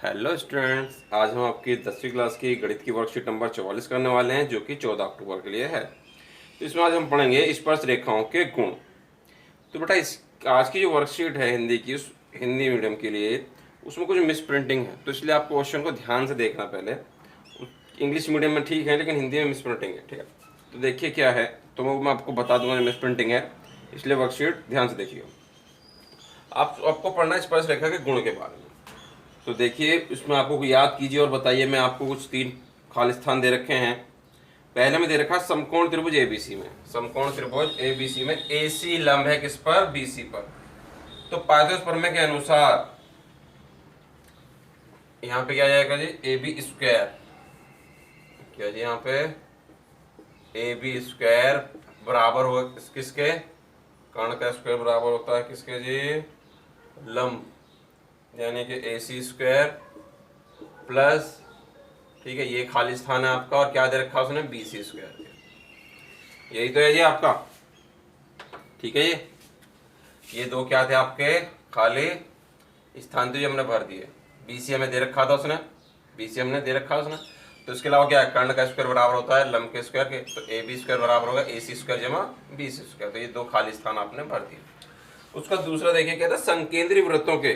Hello students, आज हम आपकी 10वीं क्लास की गणित की वर्कशीट नंबर 44 करने वाले हैं जो कि 14 अक्टूबर के लिए है। तो इसमें आज हम पढ़ेंगे स्पर्श रेखाओं के गुण। तो बेटा इस आज की जो वर्कशीट है हिंदी की, उस हिंदी मीडियम के लिए उसमें कुछ मिस प्रिंटिंग है, तो इसलिए आपको क्वेश्चन को ध्यान से देखना पहले। इंग्लिश मीडियम में ठीक है लेकिन हिंदी में मिस प्रिंटिंग है, ठीक है। तो देखिए क्या है, तो मैं आपको बता दूंगा मिस प्रिंटिंग है, इसलिए वर्कशीट ध्यान से देखिए। आपको पढ़ना है स्पर्श रेखा के गुण के बारे में। तो देखिए इसमें आपको याद कीजिए और बताइए। मैं आपको कुछ 3 खाली स्थान दे रखे हैं। पहले में दे रखा है समकोण त्रिभुज एबीसी में। समकोण त्रिभुज एबीसी में एसी लंब है किस पर? बीसी पर। तो पाइथागोरस प्रमेय के अनुसार यहाँ पे क्या जाएगा जी? A B square. क्या जी? यहाँ पे ए बी स्क्वायर बराबर हो किसके? कर्ण का स्क्वायर बराबर होता है किसके जी? लंब, यानी कि ए सी स्क्वायर प्लस, ठीक है, ये खाली स्थान है आपका, और क्या दे रखा है उसने? B C square. यही तो है जी आपका, ठीक है। ये दो क्या थे आपके? खाली स्थान, तो ये हमने भर दिए। बी सी हमें दे रखा था उसने, बी सी हमने दे रखा उसने। तो इसके अलावा क्या है? कर्ण का स्क्वायर बराबर होता है लंब के स्क्वायर के। तो ए बी स्क्वायर बराबर होगा ए सी स्क्वायर जमा बी सी स्क्वायर। तो ये दो खाली स्थान आपने भर दिए। उसका दूसरा देखिए क्या था? संकेंद्रीय वृत्तों के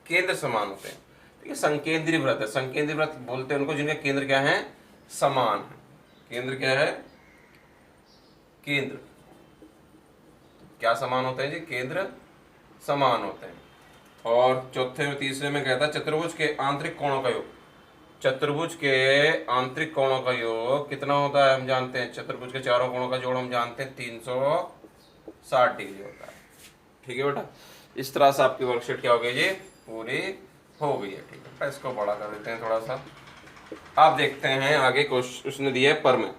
केंद्र समान होते हैं। ठीक है, संकेंद्रीय वृत्त है, संकेंद्रीय वृत्त बोलते हैं उनको जिनके केंद्र क्या है? समान है। केंद्र क्या है? केंद्र क्या समान होते हैं जी? केंद्र समान होते हैं। और चौथे में तीसरे में कहता है चतुर्भुज के आंतरिक कोणों का योग। चतुर्भुज के आंतरिक कोणों का योग कितना होता है हम जानते हैं। चतुर्भुज के चारों कोणों का जोड़ हम जानते हैं 360 डिग्री होता है। ठीक है बेटा, इस तरह से आपकी वर्कशीट क्या हो गई जी? पूरी हो गई है। ठीक है, इसको बड़ा कर देते हैं थोड़ा सा। आप देखते हैं आगे क्वेश्चन उसने दिया है प्रमेय।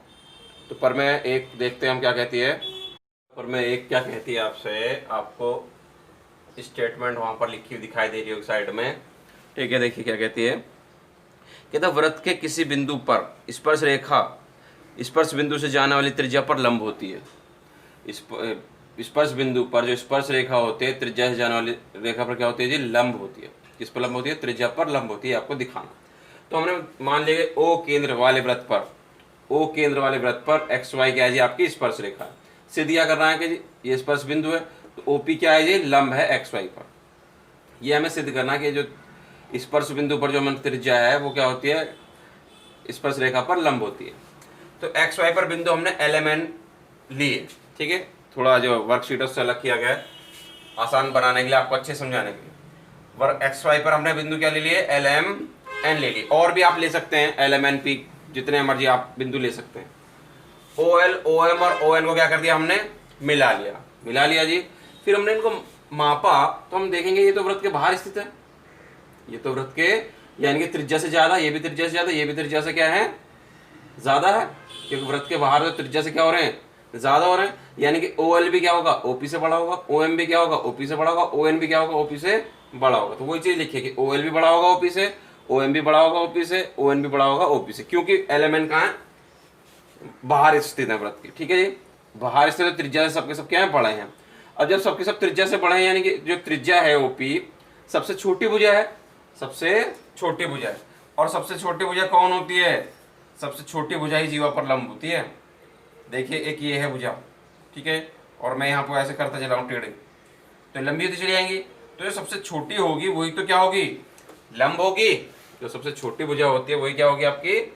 तो प्रमेय एक देखते हैं हम क्या कहती है। प्रमेय एक क्या कहती है आपसे? आपको स्टेटमेंट वहां पर लिखी हुई दिखाई दे रही होगी साइड में। ठीक है, देखिए क्या कहती है। कहता वृत्त के किसी बिंदु पर स्पर्श रेखा स्पर्श बिंदु से जाने वाली त्रिज्या पर लंब होती है। स्पर्श बिंदु पर जो स्पर्श रेखा होती है, त्रिज्या से जाने वाली रेखा पर क्या होती है जी? लंब होती है। किस पर लंब होती है? त्रिज्या पर लंब होती है, आपको दिखाना। तो हमने मान लिया ओ केंद्र वाले वृत्त पर, ओ केंद्र वाले वृत्त पर एक्स वाई क्या है जी? आपकी स्पर्श रेखा है। सिद्ध क्या करना है कि जी ये स्पर्श बिंदु है, तो ओपी क्या है जी? लंब है एक्स वाई पर। ये हमें सिद्ध करना है कि जो स्पर्श बिंदु पर जो हमारी त्रिज्या है वो क्या होती है? स्पर्श रेखा पर लंब होती है। तो एक्स वाई पर बिंदु हमने एल एम एन लिए। ठीक है, थोड़ा जो वर्कशीट उससे अलग किया गया है आसान बनाने के लिए, आपको अच्छे समझाने के लिए। वर्क एक्स वाई पर हमने बिंदु क्या ले लिए? एल एम एन ले लिए। और भी आप ले सकते हैं एल एम एन पी, जितने मर्जी आप बिंदु ले सकते हैं। ओ एल ओ एम और ओ एन को क्या कर दिया हमने? मिला लिया। मिला लिया जी। फिर हमने इनको मापा, तो हम देखेंगे ये तो वृत्त के बाहर स्थित है। ये तो वृत्त के यानी कि त्रिज्या से ज्यादा, ये भी त्रिज्या से ज्यादा, ये भी त्रिज्या से क्या है? ज्यादा है, क्योंकि वृत्त के बाहर तो त्रिज्या से क्या हो रहे हैं? ज्यादा हो रहे हैं। यानी कि ओ एल भी क्या होगा? ओपी से बड़ा होगा। ओ एम भी क्या होगा? ओपी से बड़ा होगा। ओ एन भी क्या होगा? ओपी से बड़ा होगा। तो वही चीज लिखिए कि ओ एल भी बड़ा होगा ओपी से, ओ एम भी बड़ा होगा ओपी से, ओ एन भी बड़ा होगा ओपी से, क्योंकि एल एम एन कहाँ है? बाहर स्थित है वृत्त की। ठीक है जी, बाहर स्थित त्रिज्या से सबके सब क्या है? बड़े हैं। अब जब सबके सब त्रिज्या से बड़े हैं, यानी कि जो त्रिज्या है ओपी सबसे छोटी भुजा है, सबसे छोटी भुजा है। और सबसे छोटी भुजा कौन होती है? सबसे छोटी भुजा ही जीवा पर लंब होती है। देखिए एक ये है भुजा, ठीक है, और मैं यहाँ पर ऐसे करता चला हूँ टेढ़े, तो लंबी होती चली जाएंगी। तो जो सबसे छोटी होगी वही तो क्या होगी? लंब होगी। जो सबसे छोटी भुजा होती है वही क्या होगी? आपकी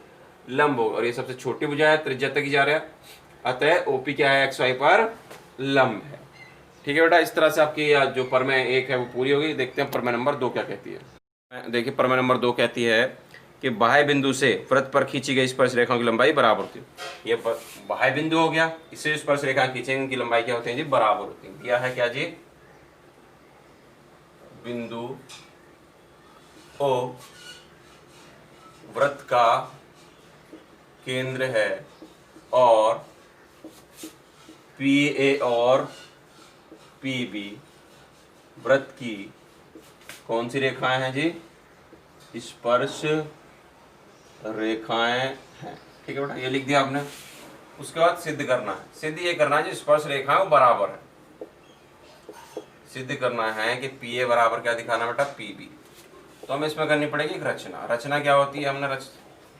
लंब होगी। और ये सबसे छोटी भुजा है, त्रिज्या तक ही जा रहा है, अतः ओपी क्या है? एक्स वाई पर लंब है। ठीक है बेटा, इस तरह से आपकी जो प्रमेय एक है वो पूरी होगी। देखते हैं प्रमेय नंबर 2 क्या कहती है। देखिए प्रमेय नंबर 2 कहती है कि बाह्य बिंदु से वृत्त पर खींची गई स्पर्श रेखाओं की लंबाई बराबर होती है। ये बाह्य बिंदु हो गया, इससे स्पर्श रेखा खींचेंगे, इनकी लंबाई क्या होती है जी? बराबर होती है। दिया है क्या जी? बिंदु ओ वृत्त का केंद्र है और पी ए और पी बी वृत्त की कौन सी रेखाएं हैं जी? स्पर्श रेखाएं हैं। ठीक है बेटा, ये लिख दिया आपने। उसके बाद सिद्ध करना है। सिद्ध ये करना है जो स्पर्श रेखाएं वो बराबर है। सिद्ध करना है कि पी ए बराबर क्या दिखाना बेटा? P B. तो हमें इसमें करनी पड़ेगी एक रचना। रचना क्या होती है, हमने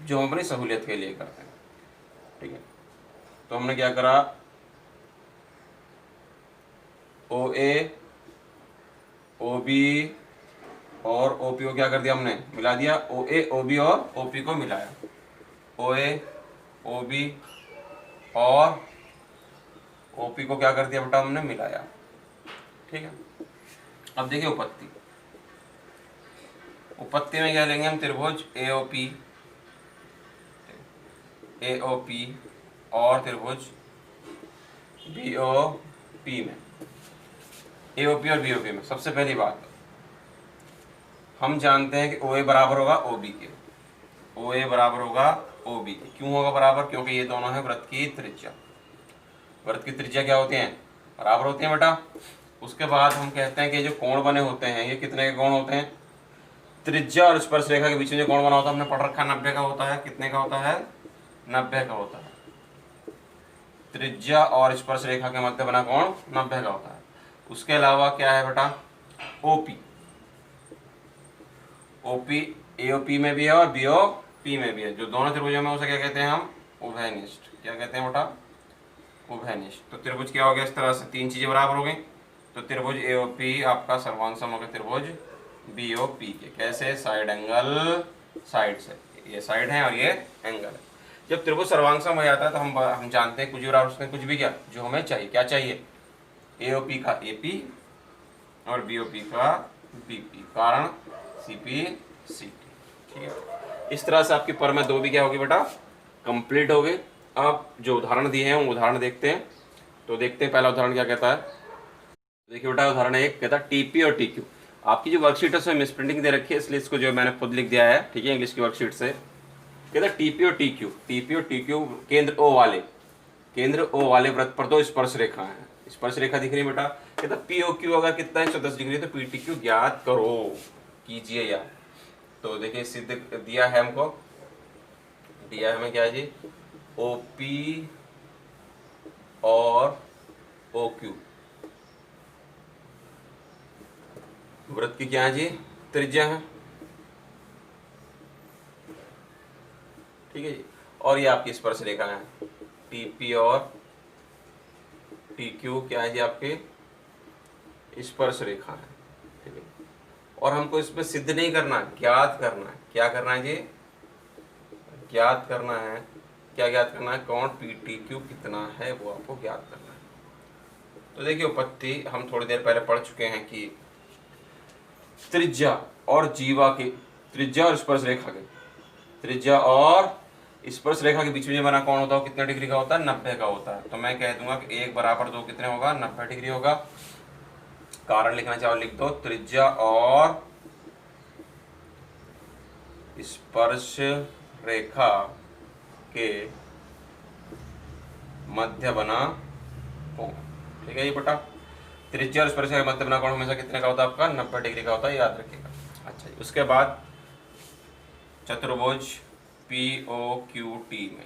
जो हम अपनी सहूलियत के लिए करते हैं, ठीक है। तो हमने क्या करा, ओ ए, ओ बी और ओ पी को क्या कर दिया, हमने मिला दिया। ओ ए, ओ बी और ओ पी को मिलाया। ओ ए, ओ बी और ओ पी को क्या कर दिया बेटा, हमने मिलाया, ठीक है। अब देखिए उपपत्ति, उपपत्ति में क्या लेंगे हम, त्रिभुज ए ओ पी, ए ओ पी और त्रिभुज बी ओ पी में, ए ओ पी और बी ओ पी में। सबसे पहली बात, हम जानते हैं कि ओ ए बराबर होगा ओ बी के, ओ ए बराबर होगा ओ बी के। क्यों होगा बराबर, क्योंकि ये दोनों है वृत्त की त्रिज्या। वृत्त की त्रिज्या क्या होती है, बराबर होती है बेटा। उसके बाद हम कहते हैं कि जो कोण बने होते हैं, ये कितने के कोण होते हैं, त्रिज्या और स्पर्श रेखा के बीच में जो कोण बना होता है, हमने पढ़ रखा 90 का होता है। कितने का होता है, 90 का होता है। त्रिज्या और स्पर्श रेखा के मध्य बना कोण 90 का होता है। उसके अलावा क्या है बेटा, ओपी, ओपी एओपी में भी है और बीओपी में भी है। जो दोनों त्रिभुजों में, उसे क्या कहते हैं हम, उभयनिष्ठ। क्या कहते हैं बेटा, उभयनिष्ठ। तो त्रिभुज क्या हो गया, इस तरह से तीन चीजें बराबर हो गई। तो त्रिभुज एओपी आपका सर्वांग हो गया त्रिभुज बीओपी के। कैसे, साइड एंगल, साइड से, ये साइड है और ये एंगल है। जब त्रिभुज सर्वांग हो जाता है तो हम जानते हैं कुछ भी बराबर, उसमें कुछ भी क्या जो हमें चाहिए, क्या चाहिए, एओपी का एपी और बीओपी का बीपी, कारण सीपी सीटी, ठीक है। इस तरह से आपकी पर में दो भी क्या होगी बेटा, कंप्लीट हो गई। अब जो उदाहरण दिए हैं वो उदाहरण देखते हैं। तो देखते हैं पहला उदाहरण क्या कहता है। देखिए बेटा, उदाहरण एक कहता है टीपी और टीक्यू। आपकी जो वर्कशीट है उसमें मिसप्रिंटिंग दे रखी है, इसलिए इसको जो मैंने खुद लिख दिया है, ठीक है, इंग्लिश की वर्कशीट से। कहता है टीपी और टीक्यू, टीपी और टीक्यू केंद्र ओ वाले, केंद्र ओ वाले वृत्त पर दो स्पर्श रेखा है। स्पर्श रेखा दिख रही है बेटा। कहता पी ओ क्यू अगर कितना है 110 डिग्री, तो पी टी क्यू ज्ञात करो, कीजिए या। तो देखिए सिद्ध दिया है हमको, दिया है हमें क्या है जी, ओ पी और ओ क्यू वृत्त की क्या है जी, त्रिज्या है, ठीक है जी। और ये आपकी स्पर्श रेखा है, टीपी और टीक्यू क्या है जी, आपके स्पर्श रेखा है, ठीक है। और हमको इसमें सिद्ध नहीं करना है, ज्ञात करना है। क्या करना है जी, ज्ञात करना है। क्या ज्ञात करना है, कोण पी टी क्यू कितना है वो आपको ज्ञात करना है। तो देखिए उपपत्ति हम थोड़ी देर पहले पढ़ चुके हैं कि त्रिज्या और जीवा के, त्रिज्या और स्पर्श रेखा के, त्रिज्या और स्पर्श रेखा के बीच में जो बना कोण होता है वो कितने डिग्री का होता है, 90 का होता है। तो मैं कह दूंगा कि 1 बराबर 2 कितने होगा, 90 डिग्री होगा। कारण लिखना चाहो लिख दो, त्रिज्या और स्पर्श रेखा के मध्य बना कोण, ठीक है ये बेटा। त्रिज्या और स्पर्श रेखा के मध्य बना कोण हमेशा कितने का होता है आपका, 90 डिग्री का होता है, याद रखिएगा। अच्छा जी, उसके बाद चतुर्भुज पीओक्यूटी में,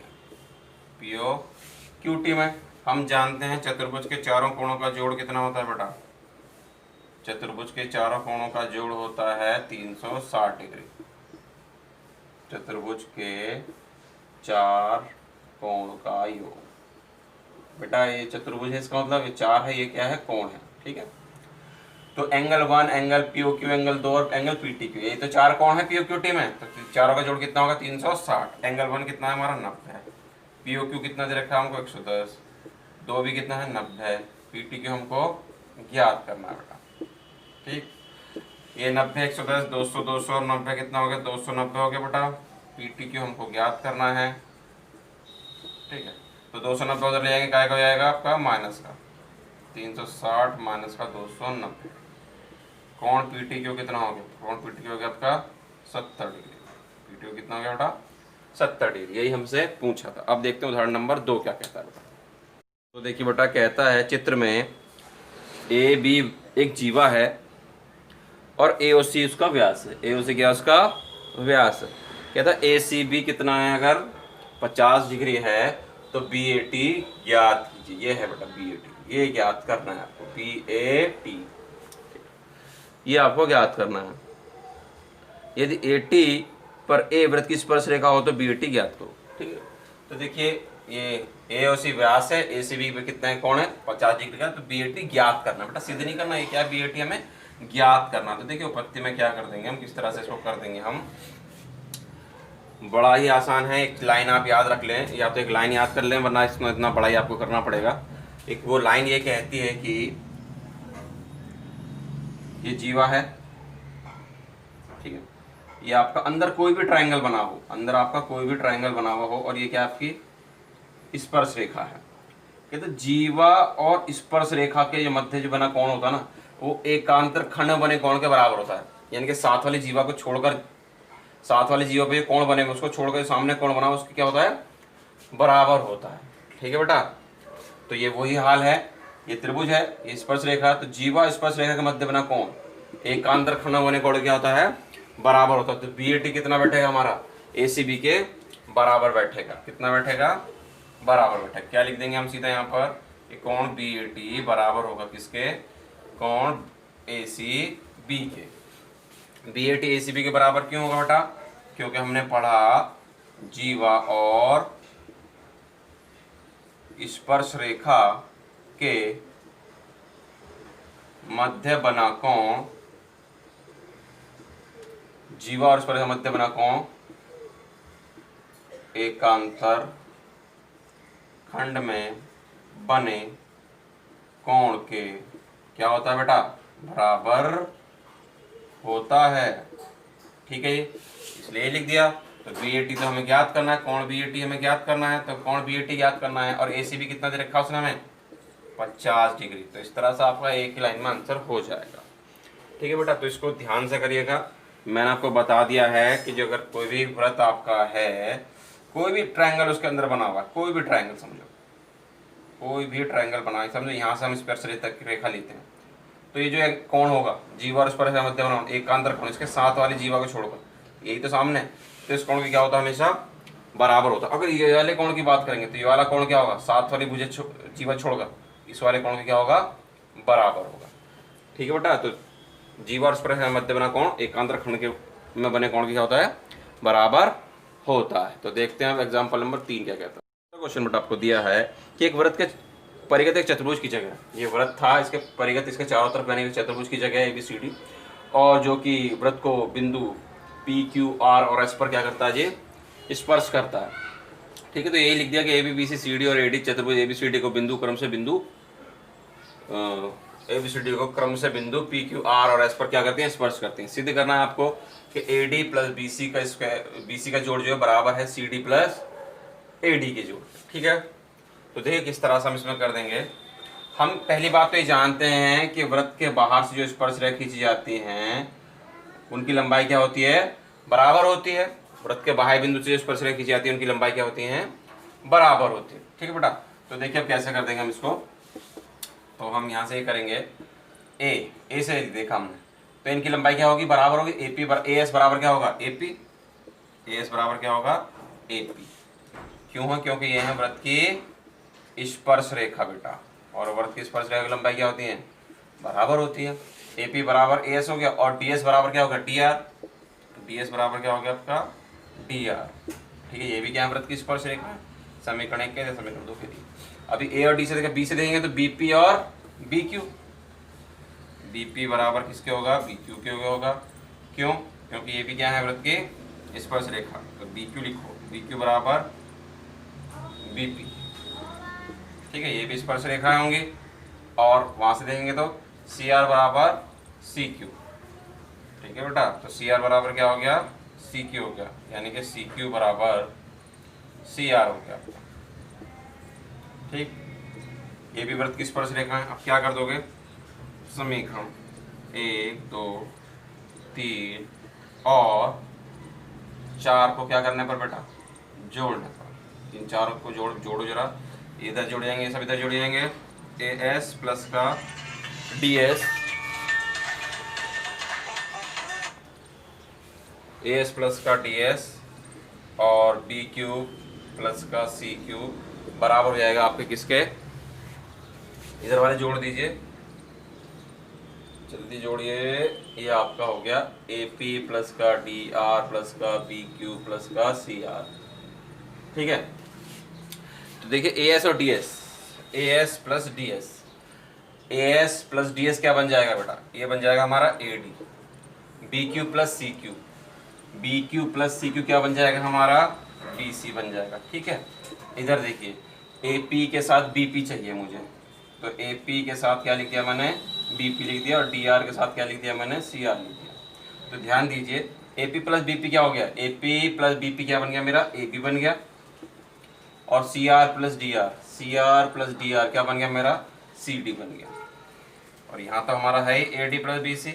पीओक्यूटी में हम जानते हैं चतुर्भुज के चारों कोणों का जोड़ कितना होता है बेटा, चतुर्भुज के चारों कोणों का जोड़ होता है 360 डिग्री। चतुर्भुज के चार कोण का योग बेटा, ये चतुर्भुज है, इसका मतलब ये 4 है, ये क्या है, कोण है, ठीक है। तो एंगल 1, एंगल पीओक्यू, एंगल 2 और एंगल पीटीक्यू, ये तो 4 कोण है पीओक्यूटी में। तो चारों का जोड़ कितना होगा, 360। एंगल 1 कितना है हमारा, 90 है। पीओक्यू कितना दे रखा है हमको, 110। 2 भी कितना है, 90 है। पीटीक्यू हमको ज्ञात करना है बेटा, ठीक। ये 90, 110, 200, 200 और 90 कितना हो गया, 290 हो गया बेटा। पीटीक्यू हमको ज्ञात करना है, ठीक है। तो 290 उधर ले जाएंगे, काय का हो जाएगा आपका, माइनस का 360 माइनस का 290। कोण पीटीक्यू कितना हो गया, कोण पीटीक्यू हो गया आपका 70 डिग्री। पीटीक्यू कितना हो गया बेटा, 70 डिग्री। यही हमसे पूछा था। अब देखते हैं उदाहरण नंबर 2 क्या कहता है बेटा। तो देखिए बेटा, कहता है चित्र में ए बी एक जीवा है और ए ओ सी उसका व्यास है। ए ओ सी क्या उसका व्यास है। कहता है ए सी बी कितना है, अगर 50 डिग्री है तो बी ए टी ज्ञात कीजिए। ये है बेटा बी ए टी, ये ज्ञात करना है आपको, बी ए टी, ये आपको ज्ञात करना है। यदि AT पर A वृत्त की स्पर्श रेखा हो तो BAT ज्ञात करो। ठीक है, तो देखिए ये AOC व्यास है, ACB पे कितना है कोण है 50 डिग्री का, तो BAT ज्ञात करना बेटा, सिद्ध नहीं करना, ये क्या है BAT हमें ज्ञात करना। तो देखिए उपपत्ति में क्या कर देंगे हम, किस तरह से इसको कर देंगे हम, बड़ा ही आसान है। एक लाइन आप याद रख लें, या तो एक लाइन याद कर लें, वरना इसमें इतना बड़ा ही आपको करना पड़ेगा। एक वो लाइन ये कहती है कि ये जीवा है, ठीक है, ये आपका अंदर कोई भी ट्रायंगल बना हो, अंदर आपका कोई भी ट्रायंगल बना हुआ हो, और ये क्या आपकी स्पर्श रेखा है। कहते जीवा और स्पर्श रेखा के जो मध्य जो बना कोण होता है ना, वो एकांतर खंड बने कोण के बराबर होता है। यानी कि साथ वाली जीवा को छोड़कर, साथ वाले जीवा पे कोण बनेगा उसको छोड़कर सामने कोण बना उसका क्या होता है, बराबर होता है। ठीक है बेटा, तो ये वही हाल है, ये त्रिभुज है, ये स्पर्श रेखा, तो जीवा स्पर्श रेखा के मध्य बना कोण एकांतर खंड बने कोण क्या होता है, बराबर होता है। तो BAT कितना बैठेगा हमारा, ACB के बराबर बैठेगा। कितना बैठेगा, बराबर बैठेगा। क्या लिख देंगे हम सीधा यहाँ पर, कि कोण BAT बराबर होगा किसके, कोण ACB के। BAT ACB के बराबर क्यों होगा बेटा, क्योंकि हमने पढ़ा जीवा और स्पर्श रेखा के मध्य बना कोण, जीवा और स्पर्श मध्य बना कोण एकांतर खंड में बने कोण के क्या होता है बेटा, बराबर होता है। ठीक है, इसलिए लिख दिया। तो BAT तो हमें ज्ञात करना है, कोण BAT हमें ज्ञात करना है, तो कोण BAT ज्ञात करना है, और ACB कितना दे रखा उसने हमें 50 डिग्री। तो इस तरह से आपका एक ही लाइन में आंसर हो जाएगा। ठीक है बेटा, तो इसको ध्यान से करिएगा। मैंने आपको बता दिया है कि जो अगर कोई भी वृत्त आपका है, कोई भी ट्रायंगल उसके अंदर बना हुआ है, कोई भी ट्रायंगल समझो, कोई भी ट्रायंगल बना है, समझो यहाँ से हम स्पर्श रेखा लेते हैं, तो ये जो एक कोण होगा जीवा और स्पर्श मध्य बना एकांतर कोण, इसके साथ वाली जीवा को छोड़कर, यही तो सामने, तो इस कोण की क्या होता है, हमेशा बराबर होता है। अगर ये वाले कोण की बात करेंगे तो ये वाला कोण क्या होगा, साथ वाली भुजा जीवा छोड़कर इस वाले कोण की क्या होगा, बराबर होगा। ठीक है बेटा, तो जीवा और स्पर्श मध्य बना कोण एकांतर खंड के में बने कोण की क्या होता है, बराबर होता है। तो देखते हैं अब एग्जाम्पल नंबर 3 क्या कहता है। क्वेश्चन बेटा आपको दिया है कि एक वृत्त के परिगत एक चतुर्भुज की जगह, ये वृत्त था, इसके परिगत इसके चारों तरफ बने हुए चतुर्भुज की जगह ABCD, और जो कि वृत्त को बिंदु PQR और S पर क्या करता है, ये स्पर्श करता है। ठीक है, तो यही लिख दिया कि ABC CD और AD चतुर्भुज ABCD को बिंदु क्रम से बिंदु ABCD को क्रम से बिंदु PQR और S पर क्या करते हैं, स्पर्श करते हैं। सिद्ध करना है आपको कि AD प्लस BC का जोड़ जो है बराबर है CD प्लस AD के जोड़। ठीक है, तो देखिए किस तरह से हम इसमें कर देंगे। हम पहली बात तो ये जानते हैं कि वृत्त के बाहर से जो स्पर्श रेखा खींची जाती हैं उनकी लंबाई क्या होती है, बराबर होती है। वृत्त के बाह्य बिंदु से जो स्पर्श रेखा खींची जाती है उनकी लंबाई क्या होती है, बराबर होती है। ठीक है बेटा, तो देखिए अब कैसे कर देंगे हम इसको। तो हम यहाँ से करेंगे ए से देखा हमने, तो इनकी लंबाई क्या होगी, बराबर होगी। AS बराबर क्या होगा, AS बराबर क्या होगा, AP। क्यों है, क्योंकि ये है वृत्त की स्पर्श रेखा बेटा, और वृत्त की स्पर्श रेखा की लंबाई क्या होती है, बराबर होती है। AP बराबर AS हो गया, और DS बराबर क्या होगा, DR। DS बराबर क्या हो गया आपका, DR। ठीक है, ये भी क्या है, वृत्त की स्पर्श रेखा है। समीकरण 1 के समीकरण 2 के लिए अभी A और D से देखा, B से देखेंगे तो BP और BQ। BP बराबर किसके होगा, BQ के होगा। क्यों, क्योंकि ये भी क्या है, वृत्त की स्पर्श रेखा, तो BQ लिखो, BQ बराबर BP। ठीक है, ये भी स्पर्श रेखाएं होंगी, और वहां से देखेंगे तो CR बराबर CQ। ठीक है बेटा, तो CR बराबर क्या हो गया, CQ हो गया, यानी कि CQ बराबर CR हो गया। ठीक, ये भी वृत्त की स्पर्श रेखा है। अब क्या कर दोगे, समीकरण 1 2 3 और 4 को क्या करने पर बेटा, जोड़ने पर। इन चारों को जोड़ो जरा, इधर जुड़ जाएंगे, सब इधर जुड़ जाएंगे। AS प्लस का DS, AS प्लस का DS और BQ प्लस का CQ बराबर हो जाएगा आपके किसके, इधर वाले जोड़ दीजिए, जल्दी जोड़िए। ये आपका हो गया ए पी प्लस का डी आर प्लस का बी क्यू प्लस का सी आर। ठीक है, तो देखिए ए एस और D S, A S plus D S, A S plus D S क्या बन जाएगा बेटा, ये बन जाएगा हमारा A D. B Q plus C Q, B Q plus C Q क्या बन जाएगा हमारा, बी सी बन जाएगा। ठीक है, इधर देखिए ए पी के साथ बी पी चाहिए मुझे, तो ए पी के साथ क्या लिख दिया मैंने, बी पी लिख दिया, और डी आर के साथ क्या लिख दिया मैंने, सी आर लिख दिया। तो ध्यान दीजिए A P plus B P क्या हो गया, A P plus B P क्या बन गया मेरा, ए पी बन गया, और C R plus D R, C R plus D R क्या बन गया मेरा, सी डी बन गया। और यहाँ तो हमारा है A D plus B C,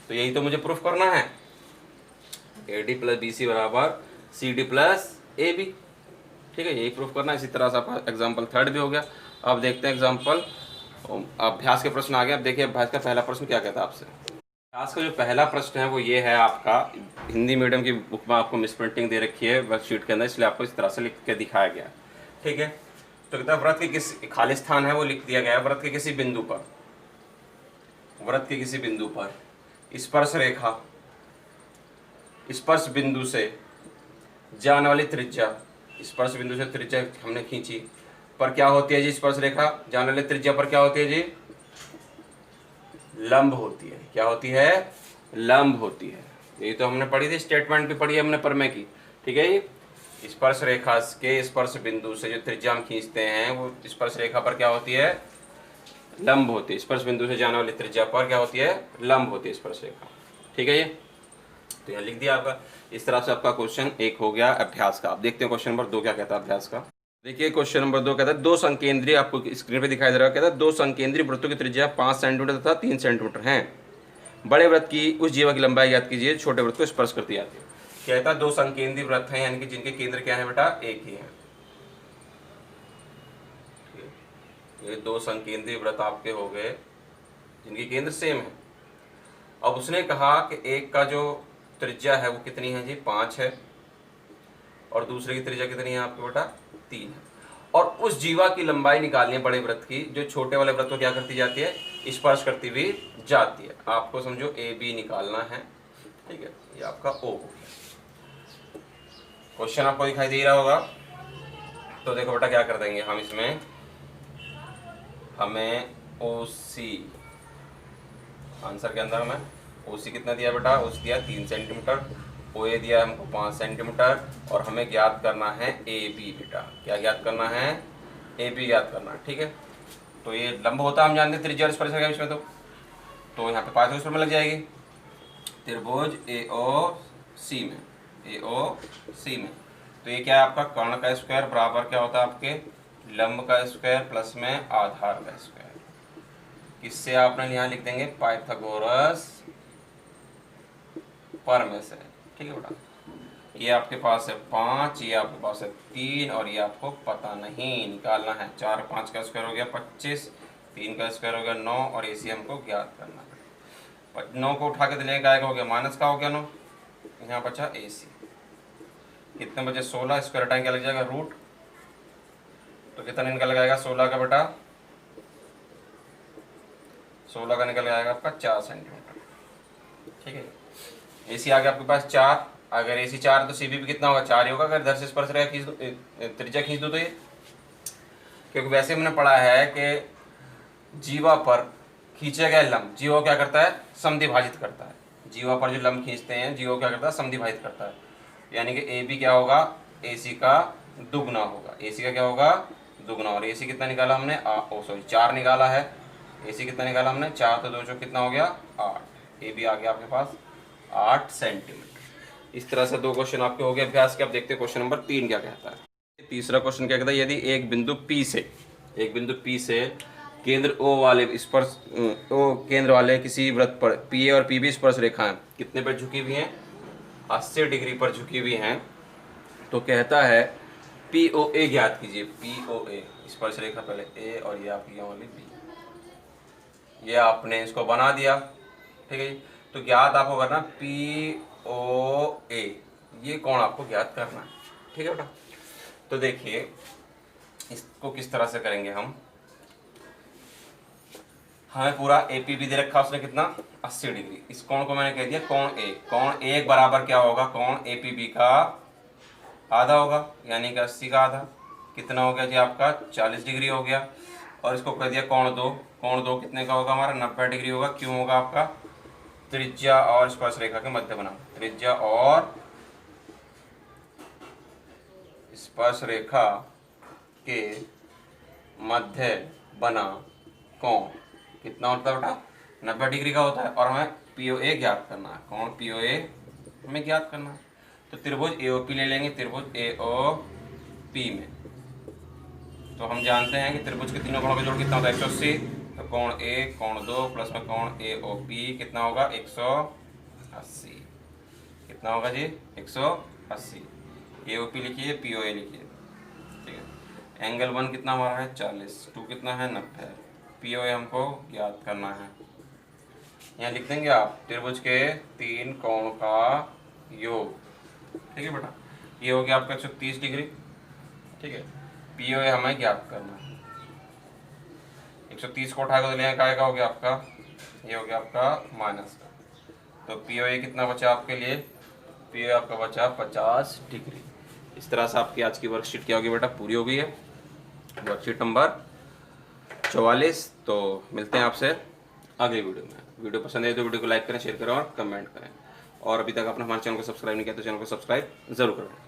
तो यही तो मुझे प्रूफ करना है, A D plus B C बराबर C D plus A B. ठीक है, यही प्रूफ करना है। इसी तरह से आपका एग्जाम्पल थर्ड भी हो गया। अब देखते हैं एग्जाम्पल अभ्यास के प्रश्न आ गए। अब देखिए अभ्यास का पहला प्रश्न क्या कहता है आपसे। अभ्यास का जो पहला प्रश्न है वो ये है आपका, हिंदी मीडियम की बुक में आपको मिस प्रिंटिंग दे रखी है वर्कशीट के अंदर, इसलिए आपको इस तरह से लिख के दिखाया गया है। ठीक है, तो कहता है व्रत के किस खाली स्थान है वो लिख दिया गया है, व्रत के किसी बिंदु पर, व्रत के किसी बिंदु पर स्पर्श रेखा, स्पर्श बिंदु से जाने वाली त्रिज्या, स्पर्श बिंदु से त्रिज्या हमने खींची, पर क्या होती है जी, स्पर्श रेखा जाने वाली त्रिज्या पर क्या होती है जी, लंब होती है। क्या होती है, लंब होती है। यही तो हमने पढ़ी थी, स्टेटमेंट भी पढ़ी है हमने प्रमेय की। ठीक है जी, स्पर्श रेखा के स्पर्श बिंदु से जो त्रिज्या हम खींचते हैं वो स्पर्श रेखा पर क्या होती है, लंब होती है। स्पर्श बिंदु से जाने वाली त्रिज्या पर क्या होती है, लंब होती है स्पर्श रेखा। ठीक है, ये तो यहाँ लिख दिया आपका। इस तरह से आपका क्वेश्चन एक हो गया अभ्यास का। आप देखते हैं क्वेश्चन नंबर 2 क्या कहता है अभ्यास का। देखिए क्वेश्चन नंबर 2 कहता है दो संकेंद्रीय, आपको स्क्रीन पे दिखाई दे रहा है, कहता है दो संकेंद्रीय वृत्तों की त्रिज्या 5 सेंटीमीटर तथा 3 सेंटीमीटर है। बड़े वृत्त की उस जीवा की लंबाई याद कीजिए छोटे वृत्त को स्पर्श करती जाती है। कहता है दो संकेंद्रीय वृत्त हैं, यानी कि जिनके केंद्र क्या है बेटा, एक ही है। ये दो संकेंद्रीय वृत्त आपके हो गए जिनके केंद्र सेम है। अब उसने कहा कि एक का जो त्रिज्या है वो कितनी है जी, 5 है, और दूसरे की त्रिज्या कितनी है आपके बेटा, 3 है, और उस जीवा की लंबाई निकालनी है बड़े वृत्त की, जो छोटे वाले वृत्त को क्या करती जाती है, स्पर्श करती हुई जाती है। आपको समझो ए बी निकालना है। ठीक है, ये आपका ओ हो गया। क्वेश्चन आपको दिखाई दे रहा होगा, तो देखो बेटा क्या कर देंगे हम इसमें, हमें ओ सी आंसर के अंदर हमें ओ सी कितना दिया बेटा, ओ सी दिया 3 सेंटीमीटर, ओ ए दिया हमको 5 सेंटीमीटर, और हमें ज्ञात करना है ए बी बेटा। क्या ज्ञात करना है, ए बी ज्ञात करना है। ठीक है, तो ये लंब होता है हम जानते हैं त्रिज्या और स्पर्श रेखा इसमें, तो यहाँ पे 5 उसमें लग जाएगी। त्रिभुज ए ओ सी में, ए ओ सी में, तो ये क्या है आपका, कर्ण का स्क्वायर बराबर क्या होता है आपके, लंब का स्क्वायर प्लस में आधार का स्क्वायर। किससे आपने यहाँ लिख देंगे, पाइथागोरस प्रमेय से। ठीक है बेटा, ये आपके पास है 5, ये आपके पास है 3, और ये आपको पता नहीं, निकालना है। 4 5 का स्क्वायर हो गया 25, 3 का स्क्वायर हो गया 9, और इसी हमको ज्ञात करना है। 9 को उठा के दिले का हो गया माइनस का हो गया 9, यहाँ बचा ए सी। कितने बचे 16, स्क्वायर हटाएंगे क्या लग जाएगा रूट, तो कितना निकल जाएगा 16 का बेटा, 16 का निकल जाएगा आपका 4 सेंटीमीटर। ठीक है, ए सी आ गया आपके पास 4, अगर ए सी 4 तो सी बी भी कितना होगा, 4 ही होगा। अगर इधर से स्पर्श रेखा खींच दो, त्रिज्या खींच दो, तो ये, क्योंकि वैसे हमने पढ़ा है कि जीवा पर खींचे गए लंब, जीवा क्या करता है, समद्विभाजित करता है। जीवा पर जो लंब खींचते हैं जीवा क्या करता है, समद्विभाजित करता है। यानी कि ए बी क्या होगा, ए सी का दुगना होगा, ए सी का क्या होगा, दुगना। और ए सी कितना निकाला हमने, 4 निकाला है। ए सी कितना निकाला हमने, 4 तो 2 कितना हो गया 8। ए बी आ गया आपके पास 8 सेंटीमीटर। इस तरह से 2 क्वेश्चन आपके हो गए अभ्यास के। अब देखते हैं क्वेश्चन नंबर 3 क्या कहता है। तीसरा क्वेश्चन क्या कहता है, यदि एक बिंदु P से केंद्र O वाले स्पर्श O केंद्र वाले किसी वृत्त पर पी ए और पी बी स्पर्श रेखाएं कितने पर झुकी हुई हैं, 80 डिग्री पर झुकी हुई हैं, तो कहता है पी ओ ए ज्ञात कीजिए। पी ओ ए स्पर्श रेखा पहले ए, और ये आपकी वाली बी, ये आपने इसको बना दिया। ठीक है, तो ज्ञात आपको करना पी ओ ए, ये कोण आपको ज्ञात करना है। ठीक है बेटा, तो देखिए इसको किस तरह से करेंगे हम। हमें पूरा APB दे रखा उसने कितना 80 डिग्री। इस कोण को मैंने कह दिया कोण ए। कोण ए बराबर क्या होगा, कोण APB का आधा होगा, यानी कि 80 का आधा कितना हो गया जी आपका 40 डिग्री हो गया। और इसको कह दिया कोण दो। कोण दो कितने का होगा हमारा 90 डिग्री होगा। क्यों होगा आपका त्रिज्या और स्पर्श रेखा के मध्य बना, त्रिज्या और स्पर्श रेखा के मध्य बना कोण कितना होता है बेटा 90 डिग्री का होता है। और हमें POA ज्ञात करना है, कोण POA हमें ज्ञात करना है। तो त्रिभुज AOP ले लेंगे, त्रिभुज AOP में तो हम जानते हैं कि त्रिभुज के तीनों कोणों का जोड़ कितना होता है 180। तो कोण A कोण 2 प्लस में कोण AOP कितना होगा 180। कितना होगा जी 180। AOP लिखिए, POA लिखिए, ठीक है। एंगल 1 कितना हमारा है 40, 2 कितना है 90, POA हमको ज्ञात करना है। यहाँ लिख देंगे आप त्रिभुज के 3 कोण का योग, ठीक है बेटा। ये हो गया आपका 130 डिग्री, ठीक है। POA हमें ज्ञात करना है। 130 को उठाकर लेंगे काय का हो गया आपका, ये हो गया आपका माइनस का। तो POA कितना बचा आपके लिए, POA आपका बचा 50 डिग्री। इस तरह से आपकी आज की वर्कशीट क्या होगी बेटा पूरी हो गई है, वर्कशीट नंबर 44। तो मिलते हैं आपसे अगली वीडियो में। वीडियो पसंद है तो वीडियो को लाइक करें, शेयर करें और कमेंट करें। और अभी तक आपने हमारे चैनल को सब्सक्राइब नहीं किया तो चैनल को सब्सक्राइब जरूर करें।